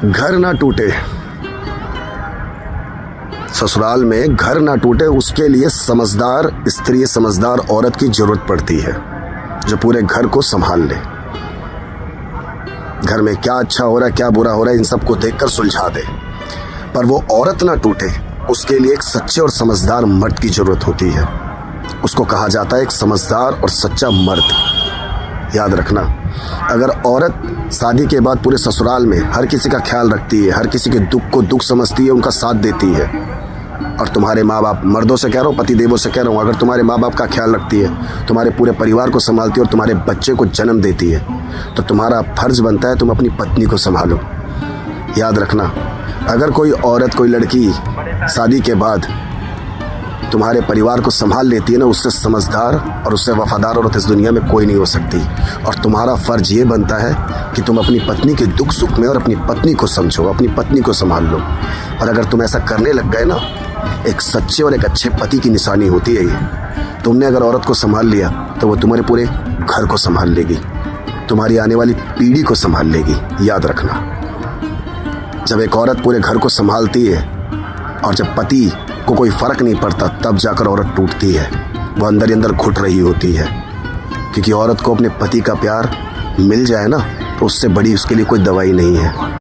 घर ना टूटे, ससुराल में घर ना टूटे, उसके लिए समझदार स्त्री, समझदार औरत की जरूरत पड़ती है जो पूरे घर को संभाल ले। घर में क्या अच्छा हो रहा है, क्या बुरा हो रहा है, इन सबको देखकर सुलझा दे। पर वो औरत ना टूटे, उसके लिए एक सच्चे और समझदार मर्द की जरूरत होती है। उसको कहा जाता है एक समझदार और सच्चा मर्द। याद रखना, अगर औरत शादी के बाद पूरे ससुराल में हर किसी का ख्याल रखती है, हर किसी के दुख को दुख समझती है, उनका साथ देती है, और तुम्हारे माँ बाप, मर्दों से कह रहा हूँ, पति देवों से कह रहा हूँ, अगर तुम्हारे माँ बाप का ख्याल रखती है, तुम्हारे पूरे परिवार को संभालती है और तुम्हारे बच्चे को जन्म देती है, तो तुम्हारा फर्ज बनता है तुम अपनी पत्नी को संभालो। याद रखना, अगर कोई औरत, कोई लड़की शादी के बाद तुम्हारे परिवार को संभाल लेती है ना, उससे समझदार और उससे वफादार औरत इस दुनिया में कोई नहीं हो सकती। और तुम्हारा फ़र्ज ये बनता है कि तुम अपनी पत्नी के दुख सुख में और अपनी पत्नी को समझो, अपनी पत्नी को संभाल लो। और अगर तुम ऐसा करने लग गए ना, एक सच्चे और एक अच्छे पति की निशानी होती है ये। तुमने अगर औरत को संभाल लिया तो वो तुम्हारे पूरे घर को संभाल लेगी, तुम्हारी आने वाली पीढ़ी को संभाल लेगी। याद रखना, जब एक औरत पूरे घर को संभालती है और जब पति को कोई फ़र्क नहीं पड़ता, तब जाकर औरत टूटती है। वो अंदर ही अंदर घुट रही होती है, क्योंकि औरत को अपने पति का प्यार मिल जाए ना, तो उससे बड़ी उसके लिए कोई दवाई नहीं है।